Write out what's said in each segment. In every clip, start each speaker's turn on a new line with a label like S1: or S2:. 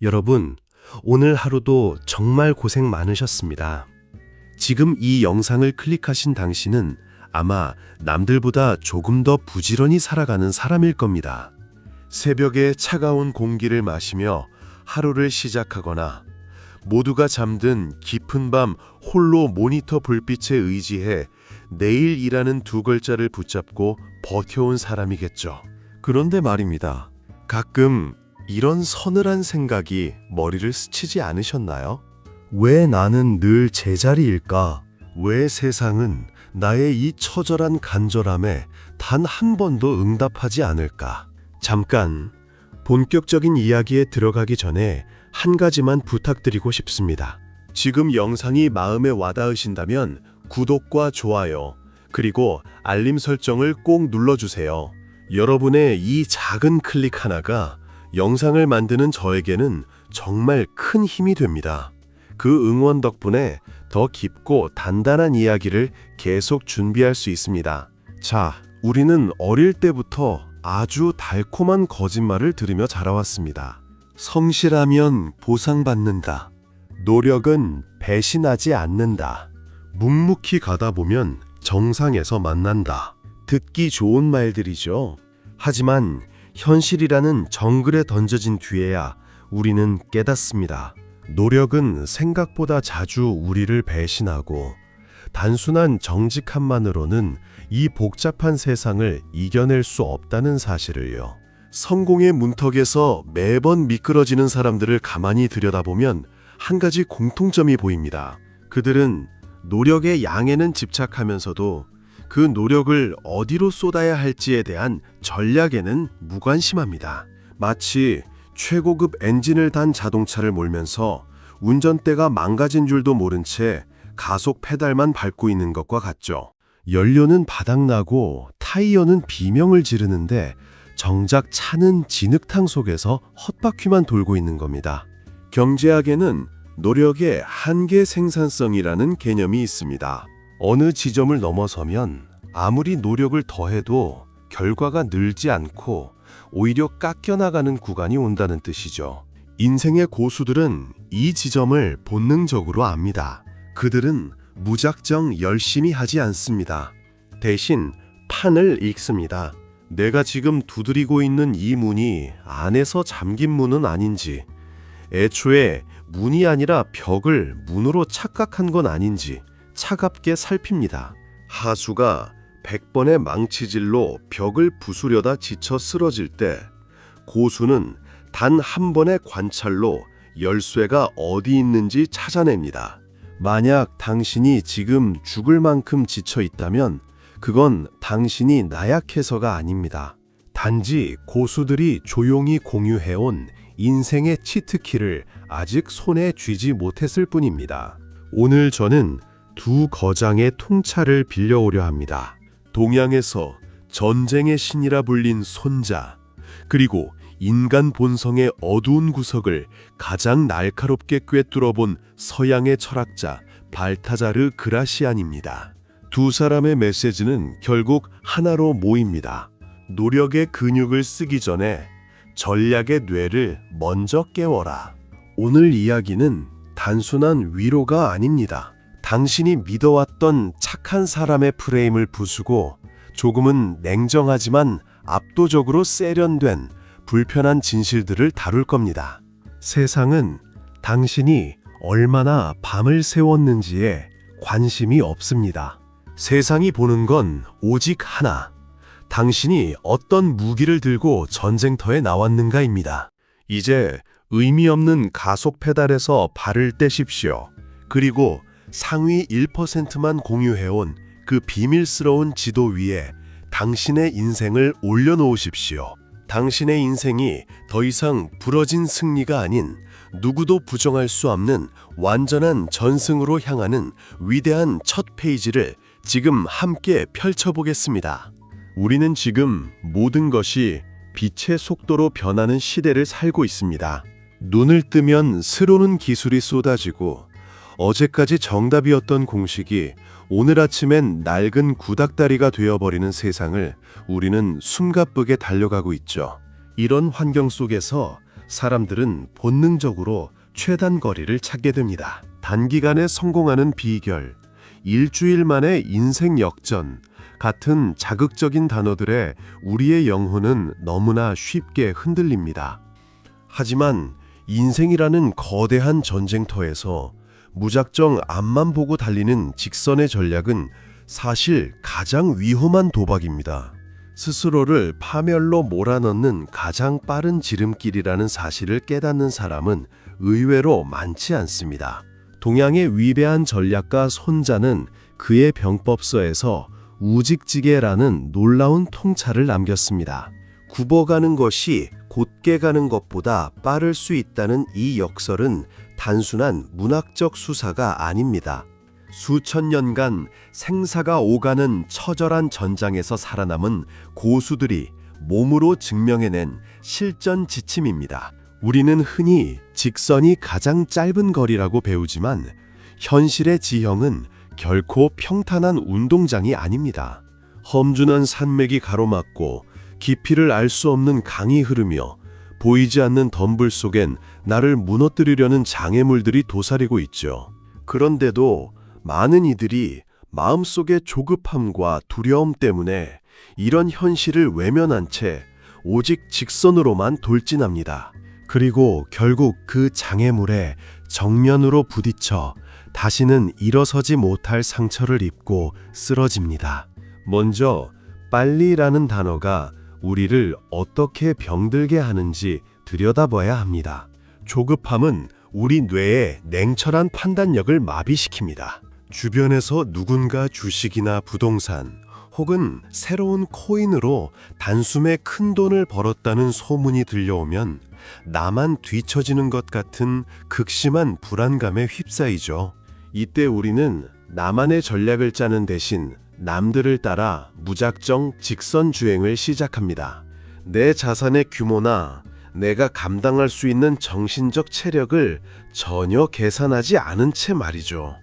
S1: 여러분, 오늘 하루도 정말 고생 많으셨습니다. 지금 이 영상을 클릭하신 당신은 아마 남들보다 조금 더 부지런히 살아가는 사람일 겁니다. 새벽에 차가운 공기를 마시며 하루를 시작하거나 모두가 잠든 깊은 밤 홀로 모니터 불빛에 의지해 내일이라는 두 글자를 붙잡고 버텨온 사람이겠죠. 그런데 말입니다. 가끔 이런 서늘한 생각이 머리를 스치지 않으셨나요? 왜 나는 늘 제자리일까? 왜 세상은 나의 이 처절한 간절함에 단 한 번도 응답하지 않을까? 잠깐, 본격적인 이야기에 들어가기 전에 한 가지만 부탁드리고 싶습니다. 지금 영상이 마음에 와닿으신다면 구독과 좋아요, 그리고 알림 설정을 꼭 눌러주세요. 여러분의 이 작은 클릭 하나가 영상을 만드는 저에게는 정말 큰 힘이 됩니다. 그 응원 덕분에 더 깊고 단단한 이야기를 계속 준비할 수 있습니다. 자, 우리는 어릴 때부터 아주 달콤한 거짓말을 들으며 자라왔습니다. 성실하면 보상받는다. 노력은 배신하지 않는다. 묵묵히 가다 보면 정상에서 만난다. 듣기 좋은 말들이죠. 하지만 현실이라는 정글에 던져진 뒤에야 우리는 깨닫습니다. 노력은 생각보다 자주 우리를 배신하고 단순한 정직함만으로는 이 복잡한 세상을 이겨낼 수 없다는 사실을요. 성공의 문턱에서 매번 미끄러지는 사람들을 가만히 들여다보면 한 가지 공통점이 보입니다. 그들은 노력의 양에는 집착하면서도 그 노력을 어디로 쏟아야 할지에 대한 전략에는 무관심합니다. 마치 최고급 엔진을 단 자동차를 몰면서 운전대가 망가진 줄도 모른 채 가속 페달만 밟고 있는 것과 같죠. 연료는 바닥나고 타이어는 비명을 지르는데 정작 차는 진흙탕 속에서 헛바퀴만 돌고 있는 겁니다. 경제학에는 노력의 한계 생산성이라는 개념이 있습니다. 어느 지점을 넘어서면 아무리 노력을 더해도 결과가 늘지 않고 오히려 깎여나가는 구간이 온다는 뜻이죠. 인생의 고수들은 이 지점을 본능적으로 압니다. 그들은 무작정 열심히 하지 않습니다. 대신 판을 읽습니다. 내가 지금 두드리고 있는 이 문이 안에서 잠긴 문은 아닌지, 애초에 문이 아니라 벽을 문으로 착각한 건 아닌지 차갑게 살핍니다. 하수가 100번의 망치질로 벽을 부수려다 지쳐 쓰러질 때 고수는 단 한 번의 관찰로 열쇠가 어디 있는지 찾아냅니다. 만약 당신이 지금 죽을 만큼 지쳐 있다면 그건 당신이 나약해서가 아닙니다. 단지 고수들이 조용히 공유해온 인생의 치트키를 아직 손에 쥐지 못했을 뿐입니다. 오늘 저는 두 거장의 통찰을 빌려오려 합니다. 동양에서 전쟁의 신이라 불린 손자, 그리고 인간 본성의 어두운 구석을 가장 날카롭게 꿰뚫어본 서양의 철학자 발타자르 그라시안입니다. 두 사람의 메시지는 결국 하나로 모입니다. 노력의 근육을 쓰기 전에 전략의 뇌를 먼저 깨워라. 오늘 이야기는 단순한 위로가 아닙니다. 당신이 믿어왔던 착한 사람의 프레임을 부수고 조금은 냉정하지만 압도적으로 세련된 불편한 진실들을 다룰 겁니다. 세상은 당신이 얼마나 밤을 새웠는지에 관심이 없습니다. 세상이 보는 건 오직 하나, 당신이 어떤 무기를 들고 전쟁터에 나왔는가입니다. 이제 의미 없는 가속 페달에서 발을 떼십시오. 그리고 상위 1%만 공유해온 그 비밀스러운 지도 위에 당신의 인생을 올려놓으십시오. 당신의 인생이 더 이상 부러진 승리가 아닌 누구도 부정할 수 없는 완전한 전승으로 향하는 위대한 첫 페이지를 지금 함께 펼쳐보겠습니다. 우리는 지금 모든 것이 빛의 속도로 변하는 시대를 살고 있습니다. 눈을 뜨면 새로운 기술이 쏟아지고 어제까지 정답이었던 공식이 오늘 아침엔 낡은 구닥다리가 되어버리는 세상을 우리는 숨가쁘게 달려가고 있죠. 이런 환경 속에서 사람들은 본능적으로 최단 거리를 찾게 됩니다. 단기간에 성공하는 비결, 일주일 만에 인생 역전 같은 자극적인 단어들에 우리의 영혼은 너무나 쉽게 흔들립니다. 하지만 인생이라는 거대한 전쟁터에서 무작정 앞만 보고 달리는 직선의 전략은 사실 가장 위험한 도박입니다. 스스로를 파멸로 몰아넣는 가장 빠른 지름길이라는 사실을 깨닫는 사람은 의외로 많지 않습니다. 동양의 위대한 전략가 손자는 그의 병법서에서 우직지게라는 놀라운 통찰을 남겼습니다. 굽어가는 것이 곧게 가는 것보다 빠를 수 있다는 이 역설은 단순한 문학적 수사가 아닙니다. 수천 년간 생사가 오가는 처절한 전장에서 살아남은 고수들이 몸으로 증명해낸 실전 지침입니다. 우리는 흔히 직선이 가장 짧은 거리라고 배우지만 현실의 지형은 결코 평탄한 운동장이 아닙니다. 험준한 산맥이 가로막고 깊이를 알 수 없는 강이 흐르며 보이지 않는 덤불 속엔 나를 무너뜨리려는 장애물들이 도사리고 있죠. 그런데도 많은 이들이 마음속의 조급함과 두려움 때문에 이런 현실을 외면한 채 오직 직선으로만 돌진합니다. 그리고 결국 그 장애물에 정면으로 부딪혀 다시는 일어서지 못할 상처를 입고 쓰러집니다. 먼저 빨리라는 단어가 우리를 어떻게 병들게 하는지 들여다봐야 합니다. 조급함은 우리 뇌의 냉철한 판단력을 마비시킵니다. 주변에서 누군가 주식이나 부동산 혹은 새로운 코인으로 단숨에 큰 돈을 벌었다는 소문이 들려오면 나만 뒤처지는 것 같은 극심한 불안감에 휩싸이죠. 이때 우리는 나만의 전략을 짜는 대신 남들을 따라 무작정 직선 주행을 시작합니다. 내 자산의 규모나 내가 감당할 수 있는 정신적 체력을 전혀 계산하지 않은 채 말이죠.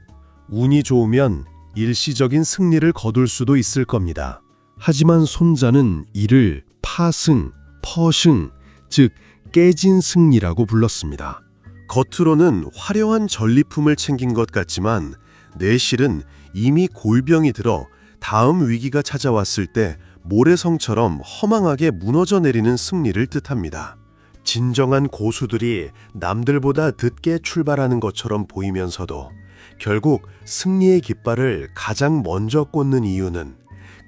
S1: 운이 좋으면 일시적인 승리를 거둘 수도 있을 겁니다. 하지만 손자는 이를 파승, 퍼승, 즉 깨진 승리라고 불렀습니다. 겉으로는 화려한 전리품을 챙긴 것 같지만 내실은 이미 골병이 들어 다음 위기가 찾아왔을 때 모래성처럼 허망하게 무너져 내리는 승리를 뜻합니다. 진정한 고수들이 남들보다 늦게 출발하는 것처럼 보이면서도 결국 승리의 깃발을 가장 먼저 꽂는 이유는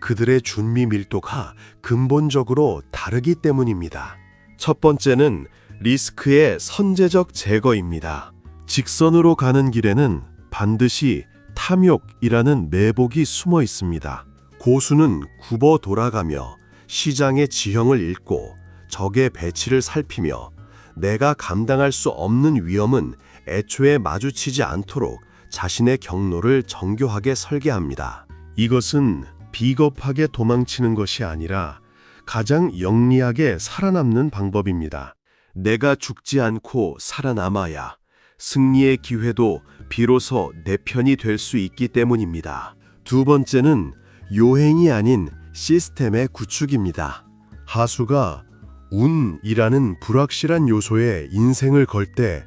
S1: 그들의 준비 밀도가 근본적으로 다르기 때문입니다. 첫 번째는 리스크의 선제적 제거입니다. 직선으로 가는 길에는 반드시 탐욕이라는 매복이 숨어 있습니다. 고수는 굽어 돌아가며 시장의 지형을 읽고 적의 배치를 살피며 내가 감당할 수 없는 위험은 애초에 마주치지 않도록 자신의 경로를 정교하게 설계합니다. 이것은 비겁하게 도망치는 것이 아니라 가장 영리하게 살아남는 방법입니다. 내가 죽지 않고 살아남아야 승리의 기회도 비로소 내 편이 될 수 있기 때문입니다. 두 번째는 요행이 아닌 시스템의 구축입니다. 하수가 운이라는 불확실한 요소에 인생을 걸 때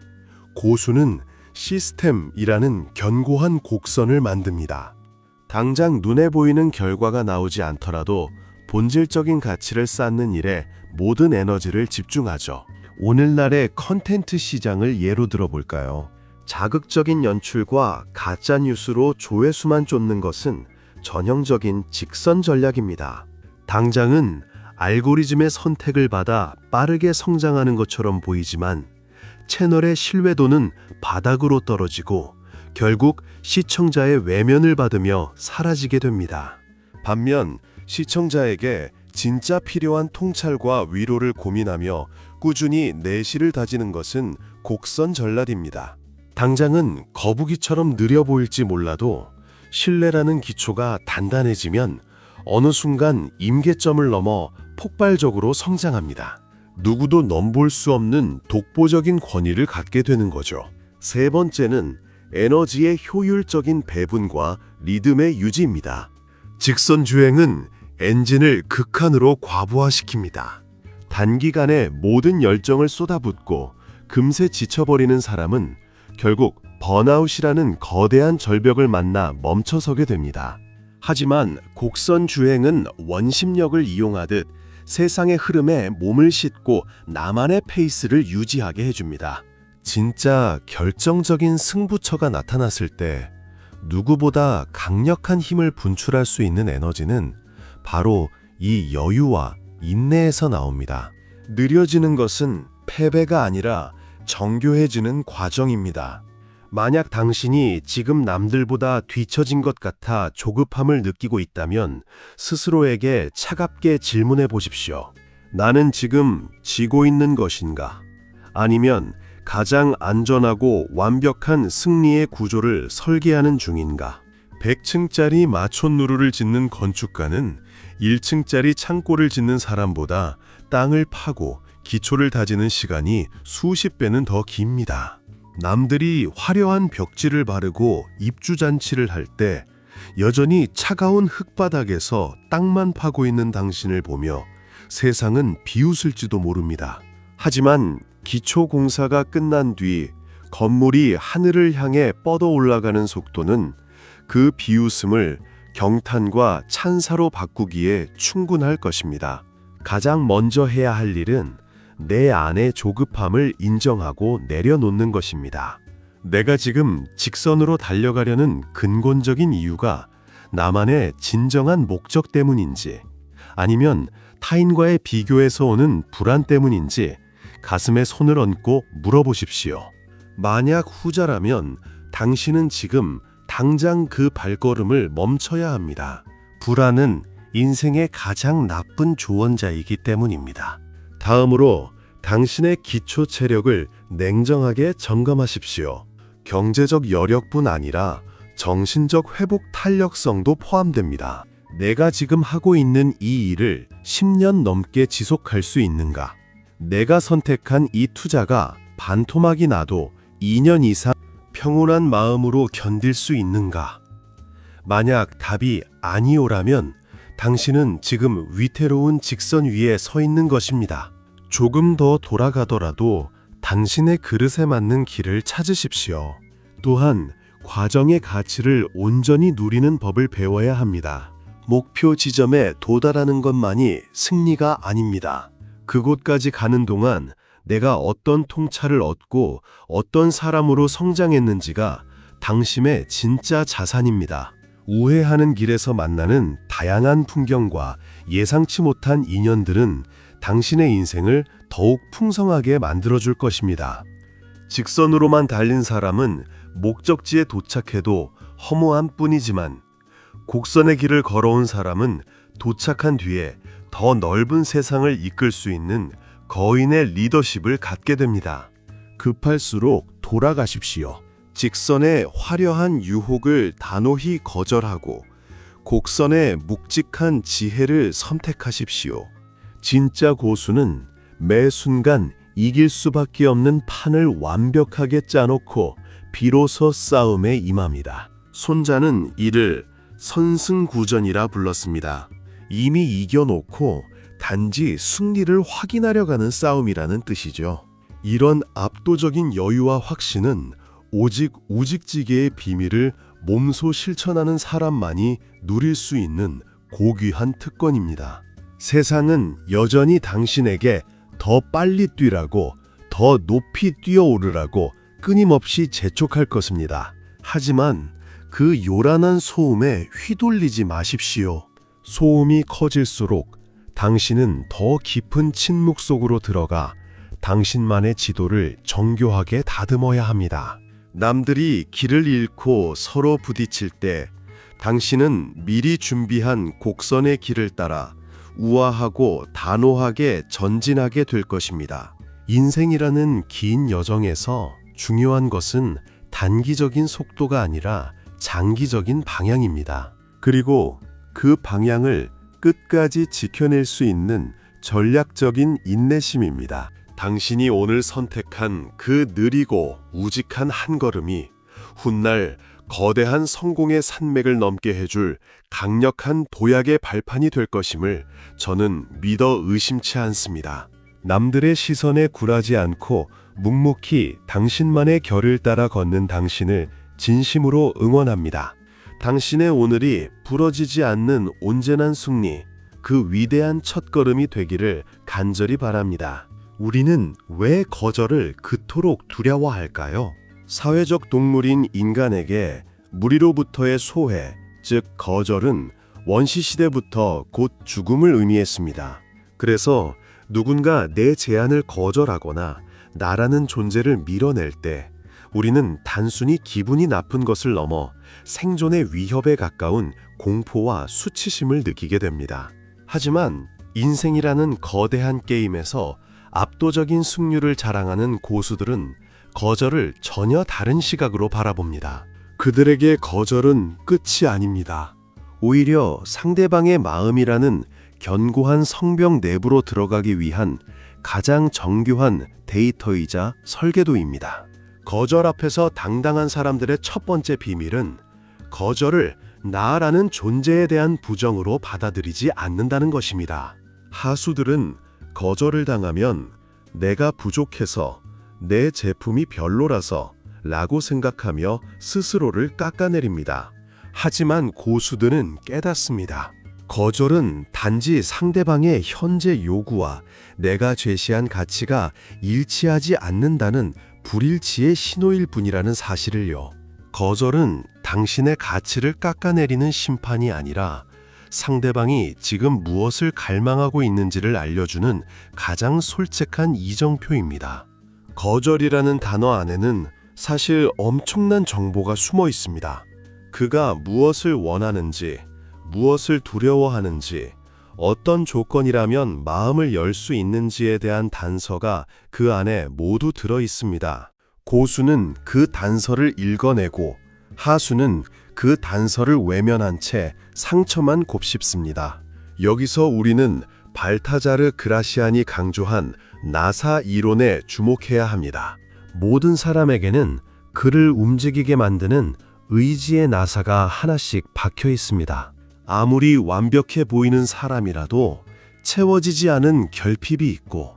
S1: 고수는 시스템이라는 견고한 곡선을 만듭니다. 당장 눈에 보이는 결과가 나오지 않더라도 본질적인 가치를 쌓는 일에 모든 에너지를 집중하죠. 오늘날의 컨텐츠 시장을 예로 들어볼까요? 자극적인 연출과 가짜 뉴스로 조회수만 쫓는 것은 전형적인 직선 전략입니다. 당장은 알고리즘의 선택을 받아 빠르게 성장하는 것처럼 보이지만 채널의 신뢰도는 바닥으로 떨어지고 결국 시청자의 외면을 받으며 사라지게 됩니다. 반면 시청자에게 진짜 필요한 통찰과 위로를 고민하며 꾸준히 내실을 다지는 것은 곡선 전략입니다. 당장은 거북이처럼 느려 보일지 몰라도 신뢰라는 기초가 단단해지면 어느 순간 임계점을 넘어 폭발적으로 성장합니다. 누구도 넘볼 수 없는 독보적인 권위를 갖게 되는 거죠. 세 번째는 에너지의 효율적인 배분과 리듬의 유지입니다. 직선 주행은 엔진을 극한으로 과부하시킵니다. 단기간에 모든 열정을 쏟아붓고 금세 지쳐버리는 사람은 결국 번아웃이라는 거대한 절벽을 만나 멈춰서게 됩니다. 하지만 곡선 주행은 원심력을 이용하듯 세상의 흐름에 몸을 싣고 나만의 페이스를 유지하게 해줍니다. 진짜 결정적인 승부처가 나타났을 때 누구보다 강력한 힘을 분출할 수 있는 에너지는 바로 이 여유와 인내에서 나옵니다. 느려지는 것은 패배가 아니라 정교해지는 과정입니다. 만약 당신이 지금 남들보다 뒤처진 것 같아 조급함을 느끼고 있다면 스스로에게 차갑게 질문해 보십시오. 나는 지금 지고 있는 것인가? 아니면 가장 안전하고 완벽한 승리의 구조를 설계하는 중인가? 100층짜리 마촌누루를 짓는 건축가는 1층짜리 창고를 짓는 사람보다 땅을 파고 기초를 다지는 시간이 수십 배는 더 깁니다. 남들이 화려한 벽지를 바르고 입주잔치를 할 때 여전히 차가운 흙바닥에서 땅만 파고 있는 당신을 보며 세상은 비웃을지도 모릅니다. 하지만 기초 공사가 끝난 뒤 건물이 하늘을 향해 뻗어 올라가는 속도는 그 비웃음을 경탄과 찬사로 바꾸기에 충분할 것입니다. 가장 먼저 해야 할 일은 내 안의 조급함을 인정하고 내려놓는 것입니다. 내가 지금 직선으로 달려가려는 근본적인 이유가 나만의 진정한 목적 때문인지 아니면 타인과의 비교에서 오는 불안 때문인지 가슴에 손을 얹고 물어보십시오. 만약 후자라면 당신은 지금 당장 그 발걸음을 멈춰야 합니다. 불안은 인생의 가장 나쁜 조언자이기 때문입니다. 다음으로 당신의 기초 체력을 냉정하게 점검하십시오. 경제적 여력뿐 아니라 정신적 회복 탄력성도 포함됩니다. 내가 지금 하고 있는 이 일을 10년 넘게 지속할 수 있는가? 내가 선택한 이 투자가 반토막이 나도 2년 이상 평온한 마음으로 견딜 수 있는가? 만약 답이 아니오라면 당신은 지금 위태로운 직선 위에 서 있는 것입니다. 조금 더 돌아가더라도 당신의 그릇에 맞는 길을 찾으십시오. 또한 과정의 가치를 온전히 누리는 법을 배워야 합니다. 목표 지점에 도달하는 것만이 승리가 아닙니다. 그곳까지 가는 동안 내가 어떤 통찰을 얻고 어떤 사람으로 성장했는지가 당신의 진짜 자산입니다. 우회하는 길에서 만나는 다양한 풍경과 예상치 못한 인연들은 당신의 인생을 더욱 풍성하게 만들어줄 것입니다. 직선으로만 달린 사람은 목적지에 도착해도 허무함 뿐이지만 곡선의 길을 걸어온 사람은 도착한 뒤에 더 넓은 세상을 이끌 수 있는 거인의 리더십을 갖게 됩니다. 급할수록 돌아가십시오. 직선의 화려한 유혹을 단호히 거절하고 곡선의 묵직한 지혜를 선택하십시오. 진짜 고수는 매 순간 이길 수밖에 없는 판을 완벽하게 짜놓고 비로소 싸움에 임합니다. 손자는 이를 선승구전이라 불렀습니다. 이미 이겨놓고 단지 승리를 확인하려 가는 싸움이라는 뜻이죠. 이런 압도적인 여유와 확신은 오직 우직지계의 비밀을 몸소 실천하는 사람만이 누릴 수 있는 고귀한 특권입니다. 세상은 여전히 당신에게 더 빨리 뛰라고, 더 높이 뛰어오르라고 끊임없이 재촉할 것입니다. 하지만 그 요란한 소음에 휘둘리지 마십시오. 소음이 커질수록 당신은 더 깊은 침묵 속으로 들어가 당신만의 지도를 정교하게 다듬어야 합니다. 남들이 길을 잃고 서로 부딪힐 때 당신은 미리 준비한 곡선의 길을 따라 우아하고 단호하게 전진하게 될 것입니다. 인생이라는 긴 여정에서 중요한 것은 단기적인 속도가 아니라 장기적인 방향입니다. 그리고 그 방향을 끝까지 지켜낼 수 있는 전략적인 인내심입니다. 당신이 오늘 선택한 그 느리고 우직한 한 걸음이 훗날 거대한 성공의 산맥을 넘게 해줄 강력한 도약의 발판이 될 것임을 저는 믿어 의심치 않습니다. 남들의 시선에 굴하지 않고 묵묵히 당신만의 결을 따라 걷는 당신을 진심으로 응원합니다. 당신의 오늘이 부러지지 않는 온전한 승리, 그 위대한 첫걸음이 되기를 간절히 바랍니다. 우리는 왜 거절을 그토록 두려워할까요? 사회적 동물인 인간에게 무리로부터의 소외, 즉 거절은 원시시대부터 곧 죽음을 의미했습니다. 그래서 누군가 내 제안을 거절하거나 나라는 존재를 밀어낼 때 우리는 단순히 기분이 나쁜 것을 넘어 생존의 위협에 가까운 공포와 수치심을 느끼게 됩니다. 하지만 인생이라는 거대한 게임에서 압도적인 승률을 자랑하는 고수들은 거절을 전혀 다른 시각으로 바라봅니다. 그들에게 거절은 끝이 아닙니다. 오히려 상대방의 마음이라는 견고한 성벽 내부로 들어가기 위한 가장 정교한 데이터이자 설계도입니다. 거절 앞에서 당당한 사람들의 첫 번째 비밀은 거절을 나라는 존재에 대한 부정으로 받아들이지 않는다는 것입니다. 하수들은 거절을 당하면 내가 부족해서, 내 제품이 별로라서 라고 생각하며 스스로를 깎아내립니다. 하지만 고수들은 깨닫습니다. 거절은 단지 상대방의 현재 요구와 내가 제시한 가치가 일치하지 않는다는 불일치의 신호일 뿐이라는 사실을요. 거절은 당신의 가치를 깎아내리는 심판이 아니라 상대방이 지금 무엇을 갈망하고 있는지를 알려주는 가장 솔직한 이정표입니다. 거절이라는 단어 안에는 사실 엄청난 정보가 숨어 있습니다. 그가 무엇을 원하는지, 무엇을 두려워하는지, 어떤 조건이라면 마음을 열 수 있는지에 대한 단서가 그 안에 모두 들어 있습니다. 고수는 그 단서를 읽어내고 하수는 그 단서를 외면한 채 상처만 곱씹습니다. 여기서 우리는 발타자르 그라시안이 강조한 나사 이론에 주목해야 합니다. 모든 사람에게는 그를 움직이게 만드는 의지의 나사가 하나씩 박혀 있습니다. 아무리 완벽해 보이는 사람이라도 채워지지 않은 결핍이 있고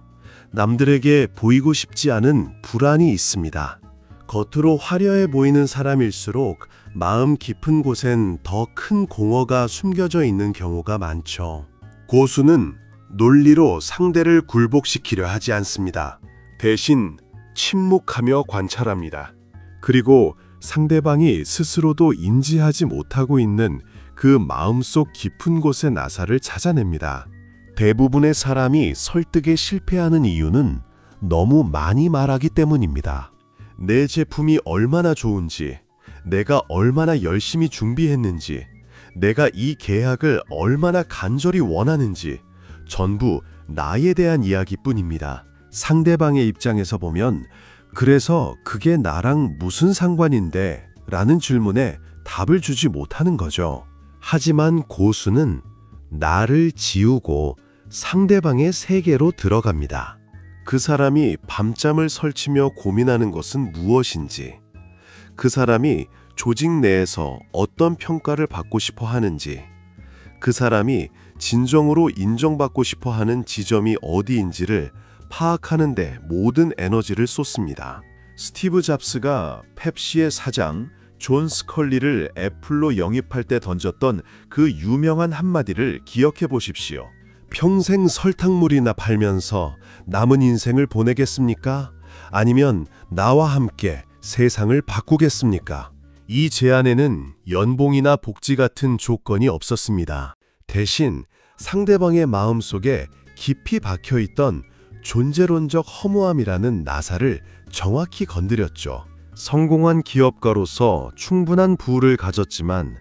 S1: 남들에게 보이고 싶지 않은 불안이 있습니다. 겉으로 화려해 보이는 사람일수록 마음 깊은 곳엔 더 큰 공허가 숨겨져 있는 경우가 많죠. 고수는 논리로 상대를 굴복시키려 하지 않습니다. 대신 침묵하며 관찰합니다. 그리고 상대방이 스스로도 인지하지 못하고 있는 그 마음속 깊은 곳의 나사를 찾아냅니다. 대부분의 사람이 설득에 실패하는 이유는 너무 많이 말하기 때문입니다. 내 제품이 얼마나 좋은지, 내가 얼마나 열심히 준비했는지, 내가 이 계약을 얼마나 간절히 원하는지 전부 나에 대한 이야기뿐입니다. 상대방의 입장에서 보면 그래서 그게 나랑 무슨 상관인데? 라는 질문에 답을 주지 못하는 거죠. 하지만 고수는 나를 지우고 상대방의 세계로 들어갑니다. 그 사람이 밤잠을 설치며 고민하는 것은 무엇인지, 그 사람이 조직 내에서 어떤 평가를 받고 싶어 하는지, 그 사람이 진정으로 인정받고 싶어 하는 지점이 어디인지를 파악하는 데 모든 에너지를 쏟습니다. 스티브 잡스가 펩시의 사장 존 스컬리를 애플로 영입할 때 던졌던 그 유명한 한마디를 기억해 보십시오. 평생 설탕물이나 팔면서 남은 인생을 보내겠습니까? 아니면 나와 함께 세상을 바꾸겠습니까? 이 제안에는 연봉이나 복지 같은 조건이 없었습니다. 대신 상대방의 마음속에 깊이 박혀있던 존재론적 허무함이라는 나사를 정확히 건드렸죠. 성공한 기업가로서 충분한 부를 가졌지만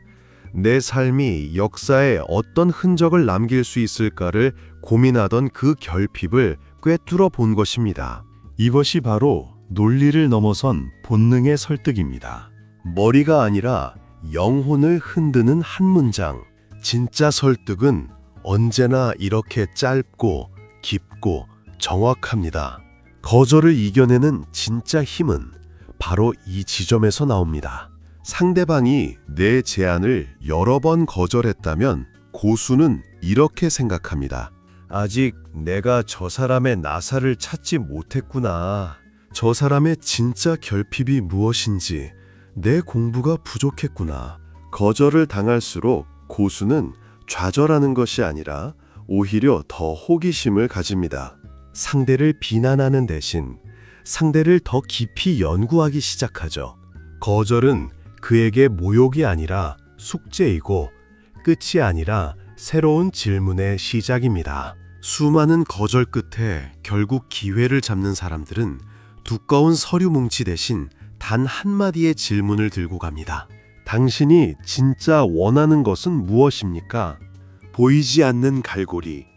S1: 내 삶이 역사에 어떤 흔적을 남길 수 있을까를 고민하던 그 결핍을 꿰뚫어 본 것입니다. 이것이 바로 논리를 넘어선 본능의 설득입니다. 머리가 아니라 영혼을 흔드는 한 문장. 진짜 설득은 언제나 이렇게 짧고 깊고 정확합니다. 거절을 이겨내는 진짜 힘은 바로 이 지점에서 나옵니다. 상대방이 내 제안을 여러 번 거절했다면 고수는 이렇게 생각합니다. 아직 내가 저 사람의 나사를 찾지 못했구나. 저 사람의 진짜 결핍이 무엇인지 내 공부가 부족했구나. 거절을 당할수록 고수는 좌절하는 것이 아니라 오히려 더 호기심을 가집니다. 상대를 비난하는 대신 상대를 더 깊이 연구하기 시작하죠. 거절은 그에게 모욕이 아니라 숙제이고 끝이 아니라 새로운 질문의 시작입니다. 수많은 거절 끝에 결국 기회를 잡는 사람들은 두꺼운 서류 뭉치 대신 단 한마디의 질문을 들고 갑니다. 당신이 진짜 원하는 것은 무엇입니까? 보이지 않는 갈고리,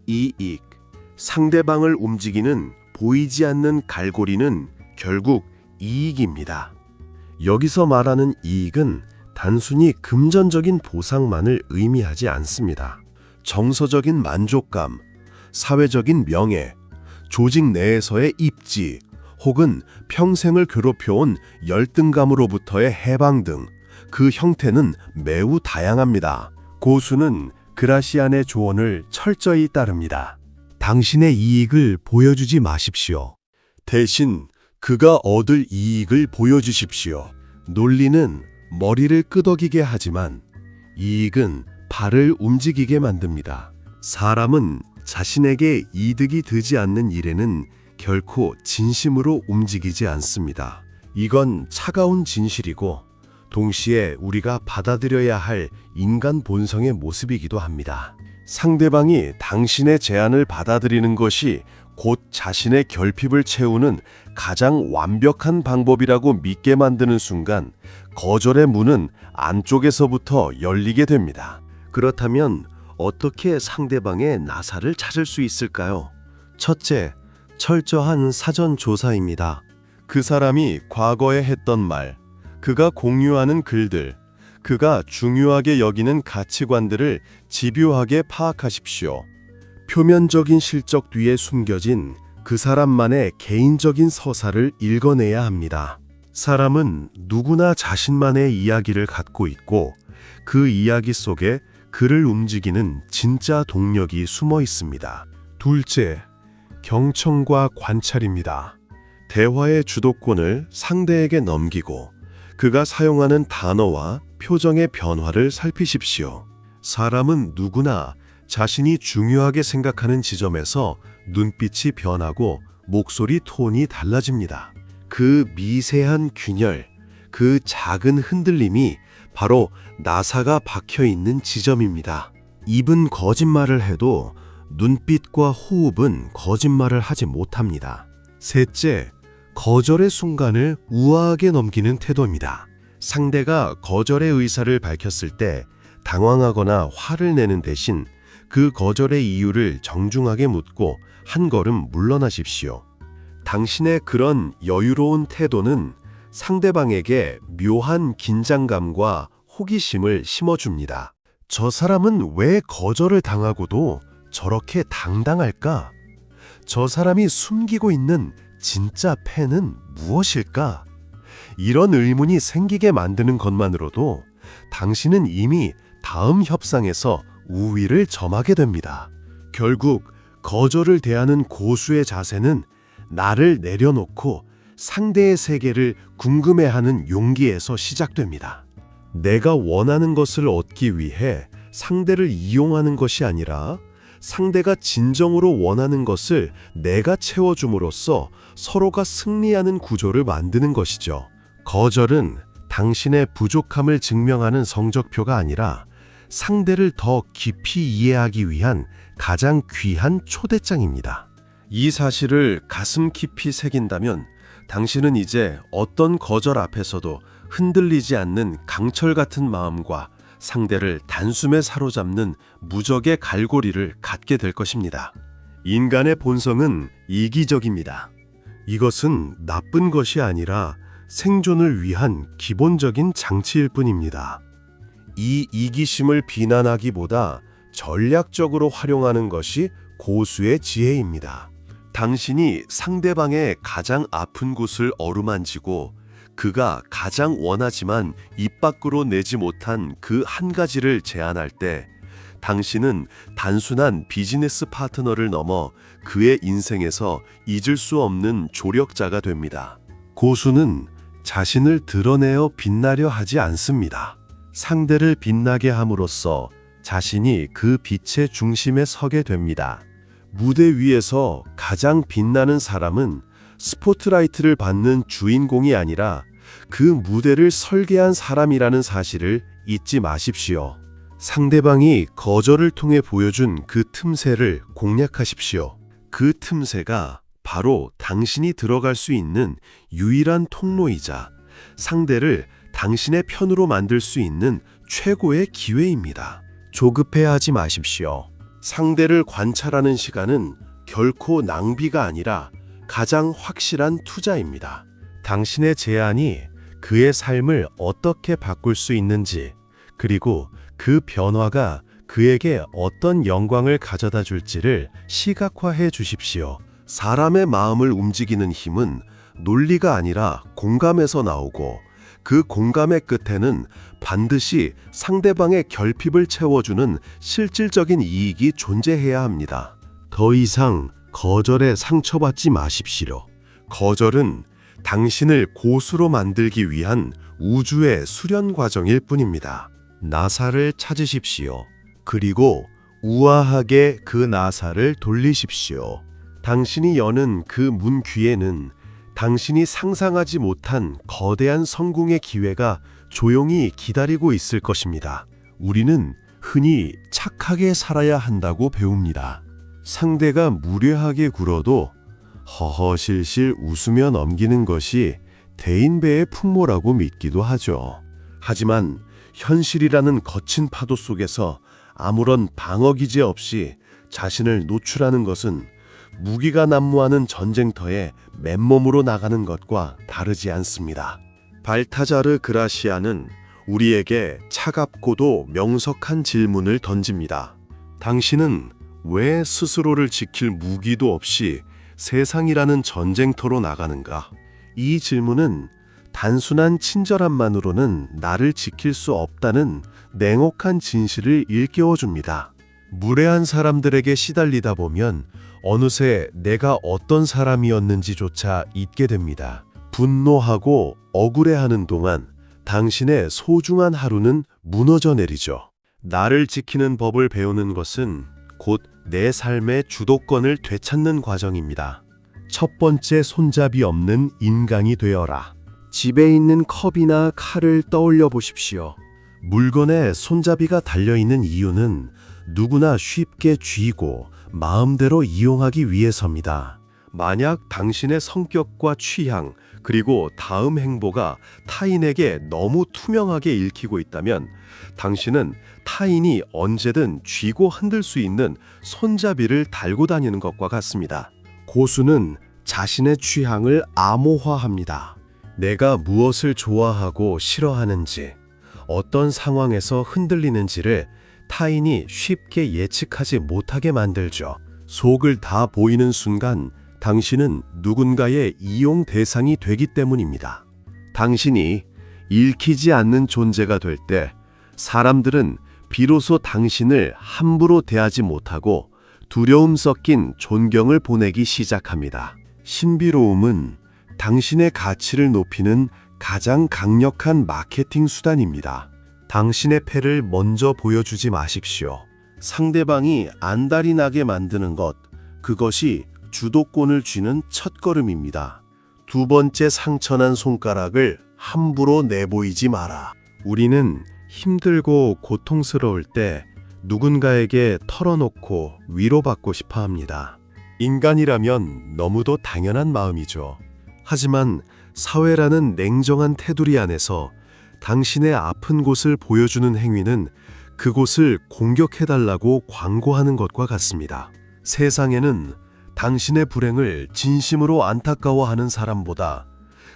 S1: 이익. 상대방을 움직이는 보이지 않는 갈고리는 결국 이익입니다. 여기서 말하는 이익은 단순히 금전적인 보상만을 의미하지 않습니다. 정서적인 만족감, 사회적인 명예, 조직 내에서의 입지, 혹은 평생을 괴롭혀온 열등감으로부터의 해방 등 그 형태는 매우 다양합니다. 고수는 그라시안의 조언을 철저히 따릅니다. 당신의 이익을 보여주지 마십시오. 대신 그가 얻을 이익을 보여주십시오. 논리는 머리를 끄덕이게 하지만 이익은 발을 움직이게 만듭니다. 사람은 자신에게 이득이 되지 않는 일에는 결코 진심으로 움직이지 않습니다. 이건 차가운 진실이고 동시에 우리가 받아들여야 할 인간 본성의 모습이기도 합니다. 상대방이 당신의 제안을 받아들이는 것이 곧 자신의 결핍을 채우는 가장 완벽한 방법이라고 믿게 만드는 순간 거절의 문은 안쪽에서부터 열리게 됩니다. 그렇다면 어떻게 상대방의 나사를 찾을 수 있을까요? 첫째, 철저한 사전 조사입니다. 그 사람이 과거에 했던 말, 그가 공유하는 글들, 그가 중요하게 여기는 가치관들을 집요하게 파악하십시오. 표면적인 실적 뒤에 숨겨진 그 사람만의 개인적인 서사를 읽어내야 합니다. 사람은 누구나 자신만의 이야기를 갖고 있고 그 이야기 속에 그를 움직이는 진짜 동력이 숨어 있습니다. 둘째, 경청과 관찰입니다. 대화의 주도권을 상대에게 넘기고 그가 사용하는 단어와 표정의 변화를 살피십시오. 사람은 누구나 자신이 중요하게 생각하는 지점에서 눈빛이 변하고 목소리 톤이 달라집니다. 그 미세한 균열, 그 작은 흔들림이 바로 나사가 박혀 있는 지점입니다. 입은 거짓말을 해도 눈빛과 호흡은 거짓말을 하지 못합니다. 셋째, 거절의 순간을 우아하게 넘기는 태도입니다. 상대가 거절의 의사를 밝혔을 때 당황하거나 화를 내는 대신 그 거절의 이유를 정중하게 묻고 한 걸음 물러나십시오. 당신의 그런 여유로운 태도는 상대방에게 묘한 긴장감과 호기심을 심어줍니다. 저 사람은 왜 거절을 당하고도 저렇게 당당할까? 저 사람이 숨기고 있는 진짜 팬은 무엇일까? 이런 의문이 생기게 만드는 것만으로도 당신은 이미 다음 협상에서 우위를 점하게 됩니다. 결국 거절을 대하는 고수의 자세는 나를 내려놓고 상대의 세계를 궁금해하는 용기에서 시작됩니다. 내가 원하는 것을 얻기 위해 상대를 이용하는 것이 아니라 상대가 진정으로 원하는 것을 내가 채워줌으로써 서로가 승리하는 구조를 만드는 것이죠. 거절은 당신의 부족함을 증명하는 성적표가 아니라 상대를 더 깊이 이해하기 위한 가장 귀한 초대장입니다. 이 사실을 가슴 깊이 새긴다면 당신은 이제 어떤 거절 앞에서도 흔들리지 않는 강철 같은 마음과 상대를 단숨에 사로잡는 무적의 갈고리를 갖게 될 것입니다. 인간의 본성은 이기적입니다. 이것은 나쁜 것이 아니라 생존을 위한 기본적인 장치일 뿐입니다. 이 이기심을 비난하기보다 전략적으로 활용하는 것이 고수의 지혜입니다. 당신이 상대방의 가장 아픈 곳을 어루만지고 그가 가장 원하지만 입 밖으로 내지 못한 그 한 가지를 제안할 때 당신은 단순한 비즈니스 파트너를 넘어 그의 인생에서 잊을 수 없는 조력자가 됩니다. 고수는 자신을 드러내어 빛나려 하지 않습니다. 상대를 빛나게 함으로써 자신이 그 빛의 중심에 서게 됩니다. 무대 위에서 가장 빛나는 사람은 스포트라이트를 받는 주인공이 아니라 그 무대를 설계한 사람이라는 사실을 잊지 마십시오. 상대방이 거절을 통해 보여준 그 틈새를 공략하십시오. 그 틈새가 바로 당신이 들어갈 수 있는 유일한 통로이자 상대를 당신의 편으로 만들 수 있는 최고의 기회입니다. 조급해하지 마십시오. 상대를 관찰하는 시간은 결코 낭비가 아니라 가장 확실한 투자입니다. 당신의 제안이 그의 삶을 어떻게 바꿀 수 있는지, 그리고 그 변화가 그에게 어떤 영광을 가져다 줄지를 시각화해 주십시오. 사람의 마음을 움직이는 힘은 논리가 아니라 공감에서 나오고, 그 공감의 끝에는 반드시 상대방의 결핍을 채워주는 실질적인 이익이 존재해야 합니다. 더 이상 거절에 상처받지 마십시오. 거절은 당신을 고수로 만들기 위한 우주의 수련 과정일 뿐입니다. 나사를 찾으십시오. 그리고 우아하게 그 나사를 돌리십시오. 당신이 여는 그 문 귀에는 당신이 상상하지 못한 거대한 성공의 기회가 조용히 기다리고 있을 것입니다. 우리는 흔히 착하게 살아야 한다고 배웁니다. 상대가 무례하게 굴어도 허허실실 웃으며 넘기는 것이 대인배의 풍모라고 믿기도 하죠. 하지만 현실이라는 거친 파도 속에서 아무런 방어기제 없이 자신을 노출하는 것은 무기가 난무하는 전쟁터에 맨몸으로 나가는 것과 다르지 않습니다. 발타자르 그라시아는 우리에게 차갑고도 명석한 질문을 던집니다. 당신은 왜 스스로를 지킬 무기도 없이 세상이라는 전쟁터로 나가는가? 이 질문은 단순한 친절함만으로는 나를 지킬 수 없다는 냉혹한 진실을 일깨워줍니다. 무례한 사람들에게 시달리다 보면 어느새 내가 어떤 사람이었는지조차 잊게 됩니다. 분노하고 억울해하는 동안 당신의 소중한 하루는 무너져 내리죠. 나를 지키는 법을 배우는 것은 곧 내 삶의 주도권을 되찾는 과정입니다. 첫 번째, 손잡이 없는 인간이 되어라. 집에 있는 컵이나 칼을 떠올려 보십시오. 물건에 손잡이가 달려있는 이유는 누구나 쉽게 쥐고 마음대로 이용하기 위해서입니다. 만약 당신의 성격과 취향, 그리고 다음 행보가 타인에게 너무 투명하게 읽히고 있다면 당신은 타인이 언제든 쥐고 흔들 수 있는 손잡이를 달고 다니는 것과 같습니다. 고수는 자신의 취향을 암호화합니다. 내가 무엇을 좋아하고 싫어하는지, 어떤 상황에서 흔들리는지를 타인이 쉽게 예측하지 못하게 만들죠. 속을 다 보이는 순간 당신은 누군가의 이용 대상이 되기 때문입니다. 당신이 읽히지 않는 존재가 될 때 사람들은 비로소 당신을 함부로 대하지 못하고 두려움 섞인 존경을 보내기 시작합니다. 신비로움은 당신의 가치를 높이는 가장 강력한 마케팅 수단입니다. 당신의 패를 먼저 보여주지 마십시오. 상대방이 안달이 나게 만드는 것, 그것이 주도권을 쥐는 첫걸음입니다. 두 번째, 상처난 손가락을 함부로 내보이지 마라. 우리는 힘들고 고통스러울 때 누군가에게 털어놓고 위로받고 싶어 합니다. 인간이라면 너무도 당연한 마음이죠. 하지만 사회라는 냉정한 테두리 안에서 당신의 아픈 곳을 보여주는 행위는 그곳을 공격해달라고 광고하는 것과 같습니다. 세상에는 당신의 불행을 진심으로 안타까워하는 사람보다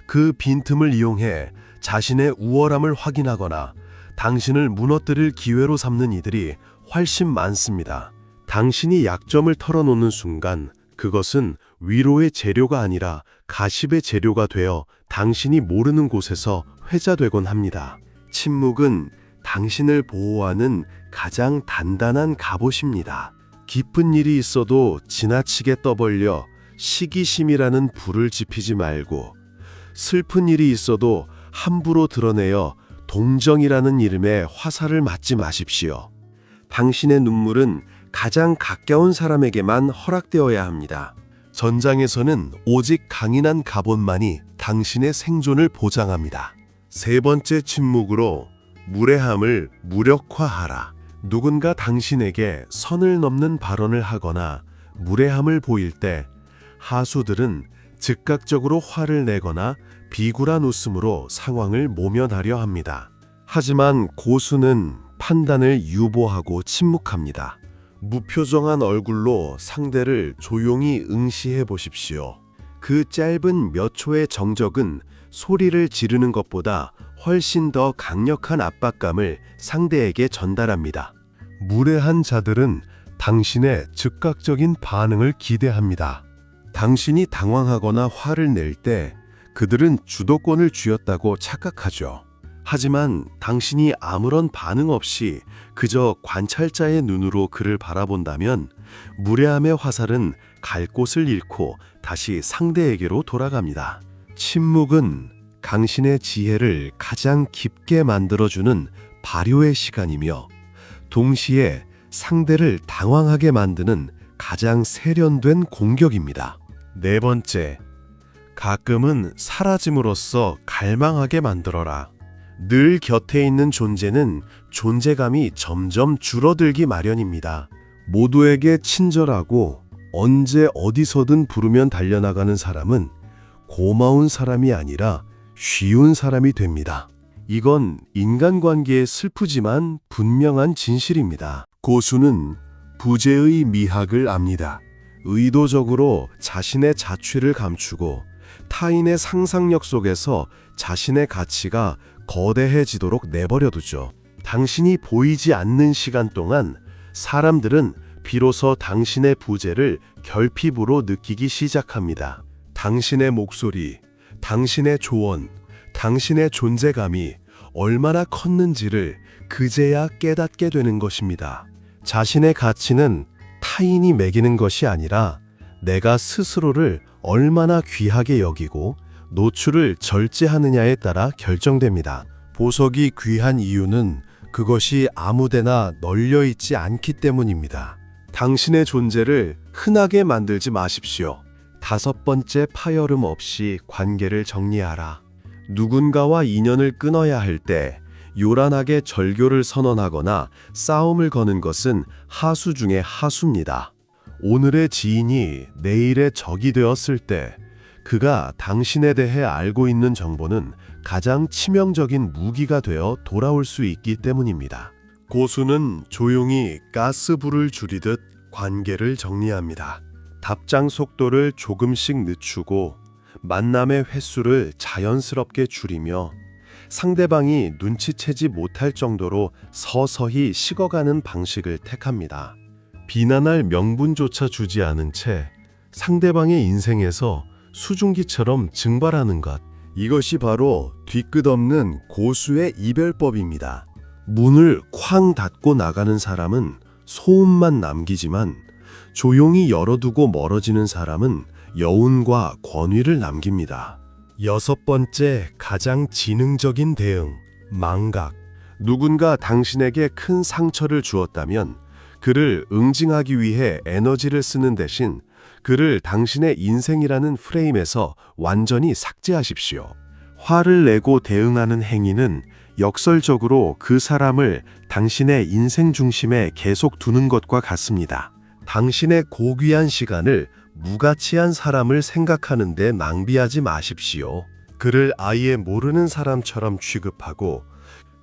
S1: 그 빈틈을 이용해 자신의 우월함을 확인하거나 당신을 무너뜨릴 기회로 삼는 이들이 훨씬 많습니다. 당신이 약점을 털어놓는 순간 그것은 위로의 재료가 아니라 가십의 재료가 되어 당신이 모르는 곳에서 회자되곤 합니다. 침묵은 당신을 보호하는 가장 단단한 갑옷입니다. 기쁜 일이 있어도 지나치게 떠벌려 시기심이라는 불을 지피지 말고, 슬픈 일이 있어도 함부로 드러내어 동정이라는 이름의 화살을 맞지 마십시오. 당신의 눈물은 가장 가까운 사람에게만 허락되어야 합니다. 전장에서는 오직 강인한 갑옷만이 당신의 생존을 보장합니다. 세 번째 침묵으로 무례함을 무력화하라. 누군가 당신에게 선을 넘는 발언을 하거나 무례함을 보일 때 하수들은 즉각적으로 화를 내거나 비굴한 웃음으로 상황을 모면하려 합니다. 하지만 고수는 판단을 유보하고 침묵합니다. 무표정한 얼굴로 상대를 조용히 응시해 보십시오. 그 짧은 몇 초의 정적은 소리를 지르는 것보다 훨씬 더 강력한 압박감을 상대에게 전달합니다. 무례한 자들은 당신의 즉각적인 반응을 기대합니다. 당신이 당황하거나 화를 낼 때 그들은 주도권을 쥐었다고 착각하죠. 하지만 당신이 아무런 반응 없이 그저 관찰자의 눈으로 그를 바라본다면 무례함의 화살은 갈 곳을 잃고 다시 상대에게로 돌아갑니다. 침묵은 당신의 지혜를 가장 깊게 만들어주는 발효의 시간이며 동시에 상대를 당황하게 만드는 가장 세련된 공격입니다. 네 번째, 가끔은 사라짐으로써 갈망하게 만들어라. 늘 곁에 있는 존재는 존재감이 점점 줄어들기 마련입니다. 모두에게 친절하고 언제 어디서든 부르면 달려나가는 사람은 고마운 사람이 아니라 쉬운 사람이 됩니다. 이건 인간관계에 슬프지만 분명한 진실입니다. 고수는 부재의 미학을 압니다. 의도적으로 자신의 자취를 감추고 타인의 상상력 속에서 자신의 가치가 거대해지도록 내버려두죠. 당신이 보이지 않는 시간 동안 사람들은 비로소 당신의 부재를 결핍으로 느끼기 시작합니다. 당신의 목소리, 당신의 조언, 당신의 존재감이 얼마나 컸는지를 그제야 깨닫게 되는 것입니다. 자신의 가치는 타인이 매기는 것이 아니라 내가 스스로를 얼마나 귀하게 여기고 노출을 절제하느냐에 따라 결정됩니다. 보석이 귀한 이유는 그것이 아무데나 널려있지 않기 때문입니다. 당신의 존재를 흔하게 만들지 마십시오. 다섯 번째, 파열음 없이 관계를 정리하라. 누군가와 인연을 끊어야 할 때 요란하게 절교를 선언하거나 싸움을 거는 것은 하수 중의 하수입니다. 오늘의 지인이 내일의 적이 되었을 때 그가 당신에 대해 알고 있는 정보는 가장 치명적인 무기가 되어 돌아올 수 있기 때문입니다. 고수는 조용히 가스불을 줄이듯 관계를 정리합니다. 답장 속도를 조금씩 늦추고 만남의 횟수를 자연스럽게 줄이며 상대방이 눈치채지 못할 정도로 서서히 식어가는 방식을 택합니다. 비난할 명분조차 주지 않은 채 상대방의 인생에서 수증기처럼 증발하는 것, 이것이 바로 뒤끝없는 고수의 이별법입니다. 문을 쾅 닫고 나가는 사람은 소음만 남기지만 조용히 열어두고 멀어지는 사람은 여운과 권위를 남깁니다. 여섯 번째, 가장 지능적인 대응, 망각. 누군가 당신에게 큰 상처를 주었다면 그를 응징하기 위해 에너지를 쓰는 대신 그를 당신의 인생이라는 프레임에서 완전히 삭제하십시오. 화를 내고 대응하는 행위는 역설적으로 그 사람을 당신의 인생 중심에 계속 두는 것과 같습니다. 당신의 고귀한 시간을 무가치한 사람을 생각하는 데 낭비하지 마십시오. 그를 아예 모르는 사람처럼 취급하고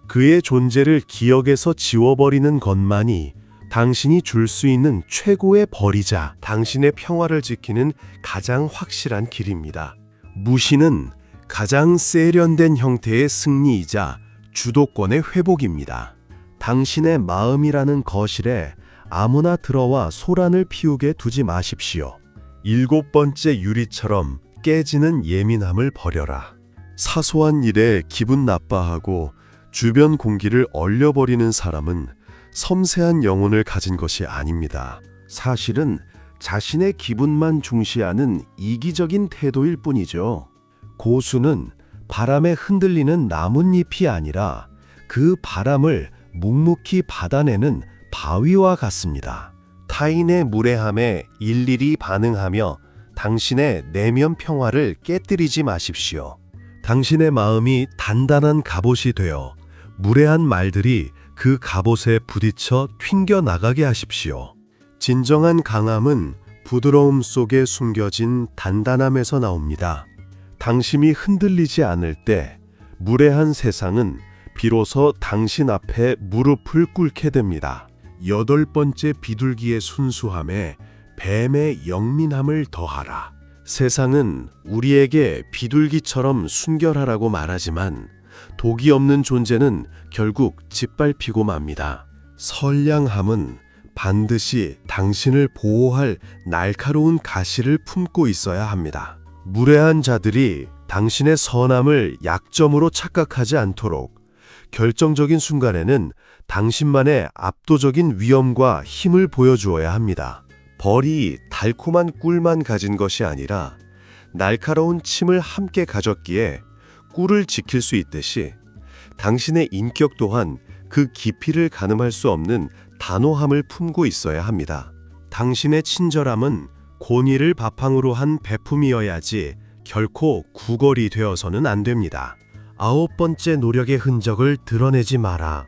S1: 그의 존재를 기억에서 지워버리는 것만이 당신이 줄 수 있는 최고의 벌이자 당신의 평화를 지키는 가장 확실한 길입니다. 무시는 가장 세련된 형태의 승리이자 주도권의 회복입니다. 당신의 마음이라는 거실에 아무나 들어와 소란을 피우게 두지 마십시오. 일곱 번째, 유리처럼 깨지는 예민함을 버려라. 사소한 일에 기분 나빠하고 주변 공기를 얼려버리는 사람은 섬세한 영혼을 가진 것이 아닙니다. 사실은 자신의 기분만 중시하는 이기적인 태도일 뿐이죠. 고수는 바람에 흔들리는 나뭇잎이 아니라 그 바람을 묵묵히 받아내는 바위와 같습니다. 타인의 무례함에 일일이 반응하며 당신의 내면 평화를 깨뜨리지 마십시오. 당신의 마음이 단단한 갑옷이 되어 무례한 말들이 그 갑옷에 부딪혀 튕겨나가게 하십시오. 진정한 강함은 부드러움 속에 숨겨진 단단함에서 나옵니다. 당심이 흔들리지 않을 때 무례한 세상은 비로소 당신 앞에 무릎을 꿇게 됩니다. 8번째 비둘기의 순수함에 뱀의 영민함을 더하라. 세상은 우리에게 비둘기처럼 순결하라고 말하지만 독이 없는 존재는 결국 짓밟히고 맙니다. 선량함은 반드시 당신을 보호할 날카로운 가시를 품고 있어야 합니다. 무례한 자들이 당신의 선함을 약점으로 착각하지 않도록 결정적인 순간에는 당신만의 압도적인 위엄과 힘을 보여주어야 합니다. 벌이 달콤한 꿀만 가진 것이 아니라 날카로운 침을 함께 가졌기에 꿀을 지킬 수 있듯이 당신의 인격 또한 그 깊이를 가늠할 수 없는 단호함을 품고 있어야 합니다. 당신의 친절함은 권위를 바탕으로 한 베품이어야지 결코 구걸이 되어서는 안 됩니다. 9번째 노력의 흔적을 드러내지 마라.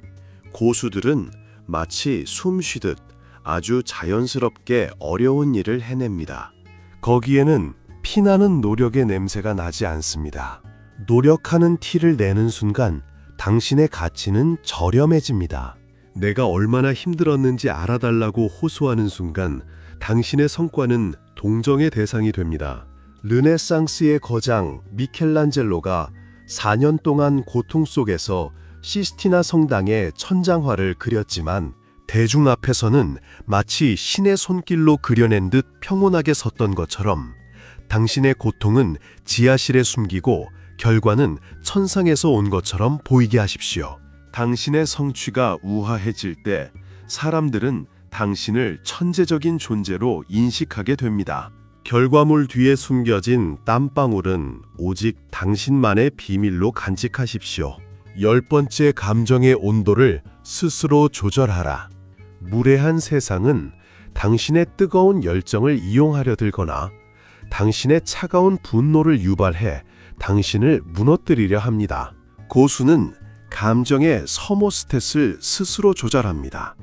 S1: 고수들은 마치 숨 쉬듯 아주 자연스럽게 어려운 일을 해냅니다. 거기에는 피나는 노력의 냄새가 나지 않습니다. 노력하는 티를 내는 순간 당신의 가치는 저렴해집니다. 내가 얼마나 힘들었는지 알아달라고 호소하는 순간 당신의 성과는 동정의 대상이 됩니다. 르네상스의 거장 미켈란젤로가 4년 동안 고통 속에서 시스티나 성당의 천장화를 그렸지만 대중 앞에서는 마치 신의 손길로 그려낸 듯 평온하게 섰던 것처럼 당신의 고통은 지하실에 숨기고 결과는 천상에서 온 것처럼 보이게 하십시오. 당신의 성취가 우아해질 때 사람들은 당신을 천재적인 존재로 인식하게 됩니다. 결과물 뒤에 숨겨진 땀방울은 오직 당신만의 비밀로 간직하십시오. 10번째 감정의 온도를 스스로 조절하라. 무례한 세상은 당신의 뜨거운 열정을 이용하려 들거나 당신의 차가운 분노를 유발해 당신을 무너뜨리려 합니다. 고수는 감정의 서모스탯을 스스로 조절합니다.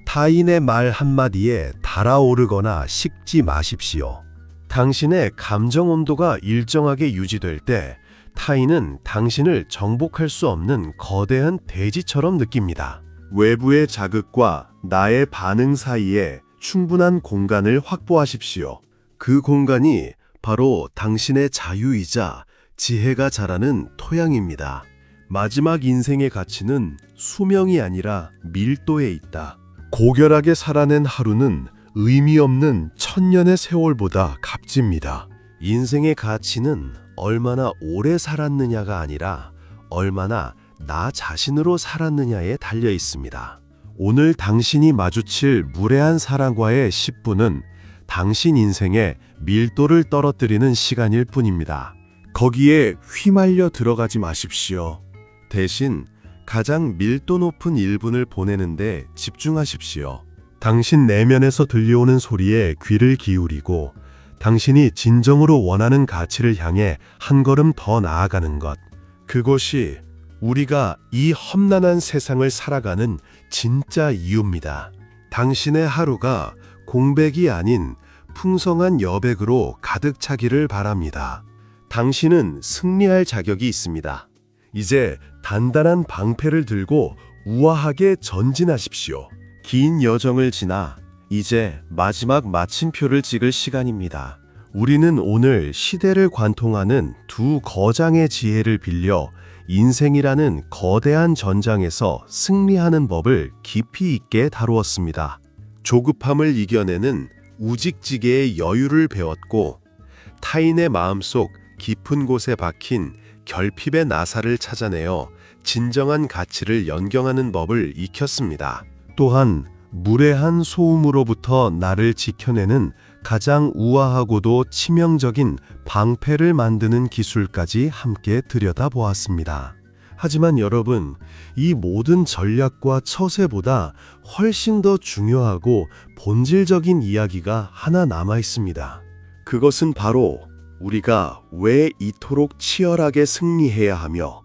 S1: 타인의 말 한마디에 달아오르거나 식지 마십시오. 당신의 감정 온도가 일정하게 유지될 때 타인은 당신을 정복할 수 없는 거대한 대지처럼 느낍니다. 외부의 자극과 나의 반응 사이에 충분한 공간을 확보하십시오. 그 공간이 바로 당신의 자유이자 지혜가 자라는 토양입니다. 마지막 인생의 가치는 수명이 아니라 밀도에 있다. 고결하게 살아낸 하루는 의미 없는 천년의 세월보다 값집니다. 인생의 가치는 얼마나 오래 살았느냐가 아니라 얼마나 나 자신으로 살았느냐에 달려 있습니다. 오늘 당신이 마주칠 무례한 사람과의 10분은 당신 인생의 밀도를 떨어뜨리는 시간일 뿐입니다. 거기에 휘말려 들어가지 마십시오. 대신 가장 밀도 높은 1분을 보내는데 집중하십시오. 당신 내면에서 들려오는 소리에 귀를 기울이고 당신이 진정으로 원하는 가치를 향해 한 걸음 더 나아가는 것. 그것이 우리가 이 험난한 세상을 살아가는 진짜 이유입니다. 당신의 하루가 공백이 아닌 풍성한 여백으로 가득 차기를 바랍니다. 당신은 승리할 자격이 있습니다. 이제 단단한 방패를 들고 우아하게 전진하십시오. 긴 여정을 지나 이제 마지막 마침표를 찍을 시간입니다. 우리는 오늘 시대를 관통하는 두 거장의 지혜를 빌려 인생이라는 거대한 전장에서 승리하는 법을 깊이 있게 다루었습니다. 조급함을 이겨내는 우직지게의 여유를 배웠고 타인의 마음속 깊은 곳에 박힌 결핍의 나사를 찾아내어 진정한 가치를 연경하는 법을 익혔습니다. 또한 무례한 소음으로부터 나를 지켜내는 가장 우아하고도 치명적인 방패를 만드는 기술까지 함께 들여다보았습니다. 하지만 여러분, 이 모든 전략과 처세보다 훨씬 더 중요하고 본질적인 이야기가 하나 남아 있습니다. 그것은 바로 우리가 왜 이토록 치열하게 승리해야 하며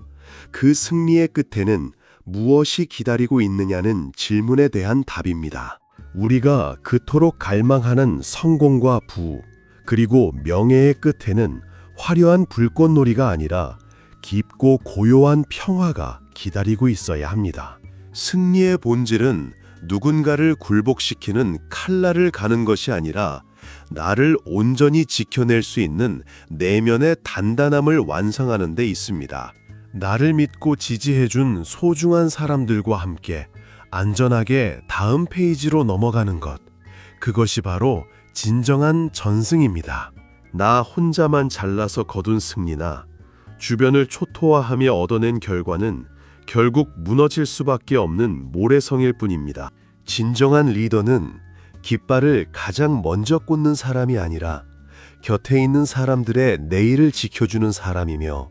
S1: 그 승리의 끝에는 무엇이 기다리고 있느냐는 질문에 대한 답입니다. 우리가 그토록 갈망하는 성공과 부, 그리고 명예의 끝에는 화려한 불꽃놀이가 아니라 깊고 고요한 평화가 기다리고 있어야 합니다. 승리의 본질은 누군가를 굴복시키는 칼날을 가는 것이 아니라 나를 온전히 지켜낼 수 있는 내면의 단단함을 완성하는 데 있습니다. 나를 믿고 지지해준 소중한 사람들과 함께 안전하게 다음 페이지로 넘어가는 것, 그것이 바로 진정한 전승입니다. 나 혼자만 잘나서 거둔 승리나 주변을 초토화하며 얻어낸 결과는 결국 무너질 수밖에 없는 모래성일 뿐입니다. 진정한 리더는 깃발을 가장 먼저 꽂는 사람이 아니라 곁에 있는 사람들의 내일을 지켜주는 사람이며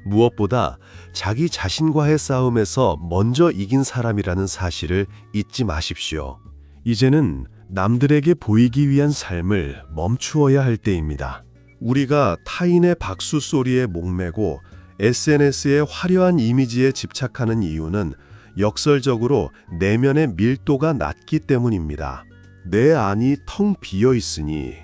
S1: 무엇보다 자기 자신과의 싸움에서 먼저 이긴 사람이라는 사실을 잊지 마십시오. 이제는 남들에게 보이기 위한 삶을 멈추어야 할 때입니다. 우리가 타인의 박수 소리에 목매고 SNS의 화려한 이미지에 집착하는 이유는 역설적으로 내면의 밀도가 낮기 때문입니다. 내 안이 텅 비어 있으니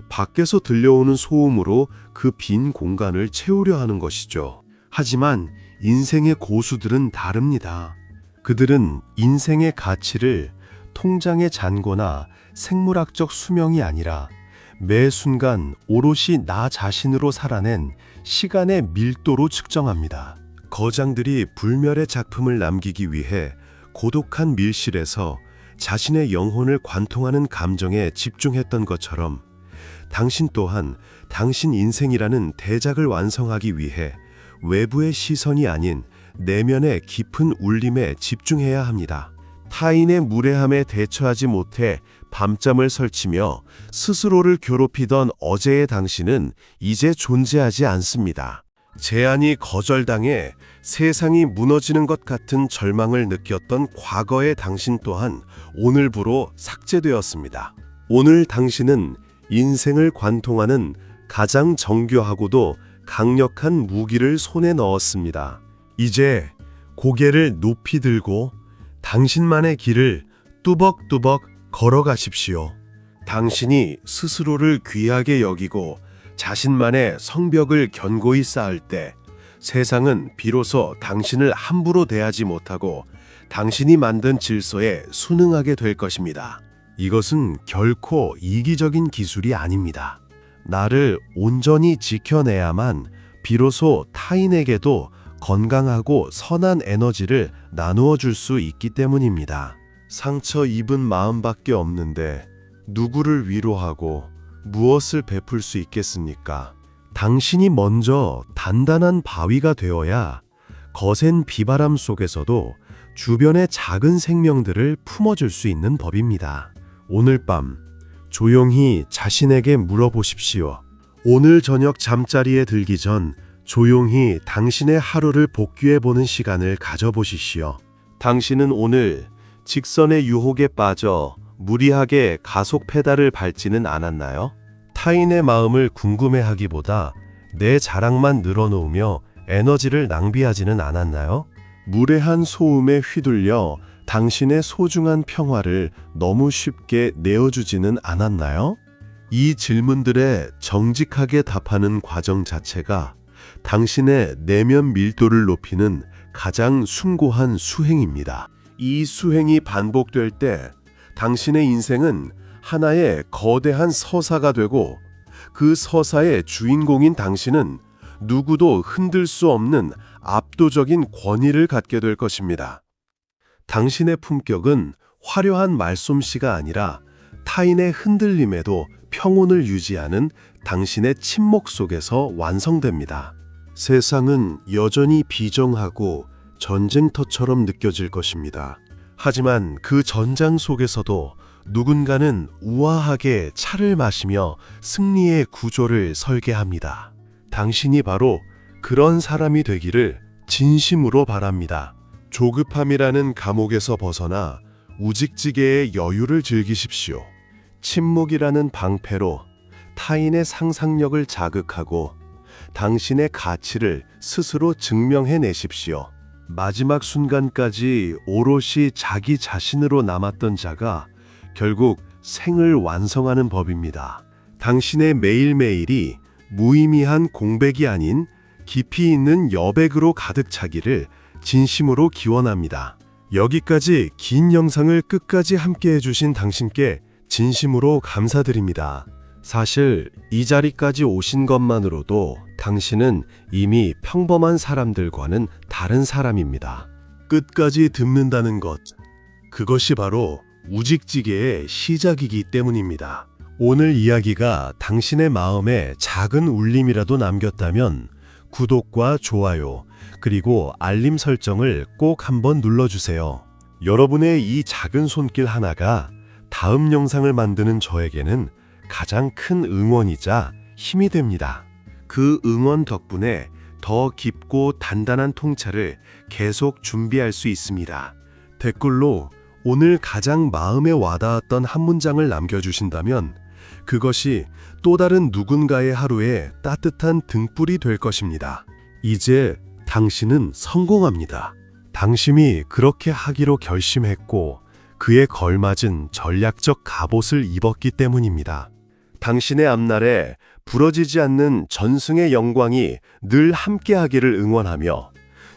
S1: 밖에서 들려오는 소음으로 그 빈 공간을 채우려 하는 것이죠. 하지만 인생의 고수들은 다릅니다. 그들은 인생의 가치를 통장의 잔고나 생물학적 수명이 아니라 매 순간 오롯이 나 자신으로 살아낸 시간의 밀도로 측정합니다. 거장들이 불멸의 작품을 남기기 위해 고독한 밀실에서 자신의 영혼을 관통하는 감정에 집중했던 것처럼 당신 또한 당신 인생이라는 대작을 완성하기 위해 외부의 시선이 아닌 내면의 깊은 울림에 집중해야 합니다. 타인의 무례함에 대처하지 못해 밤잠을 설치며 스스로를 괴롭히던 어제의 당신은 이제 존재하지 않습니다. 제안이 거절당해 세상이 무너지는 것 같은 절망을 느꼈던 과거의 당신 또한 오늘부로 삭제되었습니다. 오늘 당신은 인생을 관통하는 가장 정교하고도 강력한 무기를 손에 넣었습니다. 이제 고개를 높이 들고 당신만의 길을 뚜벅뚜벅 걸어가십시오. 당신이 스스로를 귀하게 여기고 자신만의 성벽을 견고히 쌓을 때 세상은 비로소 당신을 함부로 대하지 못하고 당신이 만든 질서에 순응하게 될 것입니다. 이것은 결코 이기적인 기술이 아닙니다. 나를 온전히 지켜내야만 비로소 타인에게도 건강하고 선한 에너지를 나누어 줄 수 있기 때문입니다. 상처 입은 마음밖에 없는데 누구를 위로하고 무엇을 베풀 수 있겠습니까? 당신이 먼저 단단한 바위가 되어야 거센 비바람 속에서도 주변의 작은 생명들을 품어줄 수 있는 법입니다. 오늘 밤 조용히 자신에게 물어보십시오. 오늘 저녁 잠자리에 들기 전 조용히 당신의 하루를 복귀해보는 시간을 가져보십시오. 당신은 오늘 직선의 유혹에 빠져 무리하게 가속 페달을 밟지는 않았나요? 타인의 마음을 궁금해하기보다 내 자랑만 늘어놓으며 에너지를 낭비하지는 않았나요? 무례한 소음에 휘둘려 당신의 소중한 평화를 너무 쉽게 내어주지는 않았나요? 이 질문들에 정직하게 답하는 과정 자체가 당신의 내면 밀도를 높이는 가장 숭고한 수행입니다. 이 수행이 반복될 때 당신의 인생은 하나의 거대한 서사가 되고 그 서사의 주인공인 당신은 누구도 흔들 수 없는 압도적인 권위를 갖게 될 것입니다. 당신의 품격은 화려한 말솜씨가 아니라 타인의 흔들림에도 평온을 유지하는 당신의 침묵 속에서 완성됩니다. 세상은 여전히 비정하고 전쟁터처럼 느껴질 것입니다. 하지만 그 전장 속에서도 누군가는 우아하게 차를 마시며 승리의 구조를 설계합니다. 당신이 바로 그런 사람이 되기를 진심으로 바랍니다. 조급함이라는 감옥에서 벗어나 우직지게의 여유를 즐기십시오. 침묵이라는 방패로 타인의 상상력을 자극하고 당신의 가치를 스스로 증명해내십시오. 마지막 순간까지 오롯이 자기 자신으로 남았던 자가 결국 생을 완성하는 법입니다. 당신의 매일매일이 무의미한 공백이 아닌 깊이 있는 여백으로 가득 차기를 진심으로 기원합니다. 여기까지 긴 영상을 끝까지 함께 해주신 당신께 진심으로 감사드립니다. 사실 이 자리까지 오신 것만으로도 당신은 이미 평범한 사람들과는 다른 사람입니다. 끝까지 듣는다는 것, 그것이 바로 우직지게의 시작이기 때문입니다. 오늘 이야기가 당신의 마음에 작은 울림이라도 남겼다면 구독과 좋아요, 그리고 알림 설정을 꼭 한번 눌러주세요. 여러분의 이 작은 손길 하나가 다음 영상을 만드는 저에게는 가장 큰 응원이자 힘이 됩니다. 그 응원 덕분에 더 깊고 단단한 통찰을 계속 준비할 수 있습니다. 댓글로 오늘 가장 마음에 와닿았던 한 문장을 남겨주신다면 그것이 또 다른 누군가의 하루에 따뜻한 등불이 될 것입니다. 이제 당신은 성공합니다. 당신이 그렇게 하기로 결심했고 그에 걸맞은 전략적 갑옷을 입었기 때문입니다. 당신의 앞날에 부러지지 않는 전승의 영광이 늘 함께하기를 응원하며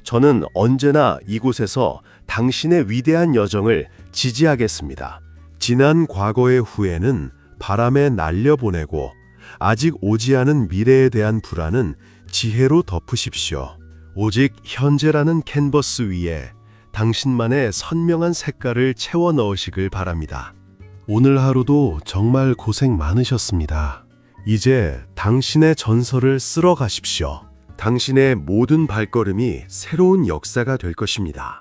S1: 저는 언제나 이곳에서 당신의 위대한 여정을 지지하겠습니다. 지난 과거의 후회는 바람에 날려보내고 아직 오지 않은 미래에 대한 불안은 지혜로 덮으십시오. 오직 현재라는 캔버스 위에 당신만의 선명한 색깔을 채워 넣으시길 바랍니다. 오늘 하루도 정말 고생 많으셨습니다. 이제 당신의 전설을 쓸어 가십시오. 당신의 모든 발걸음이 새로운 역사가 될 것입니다.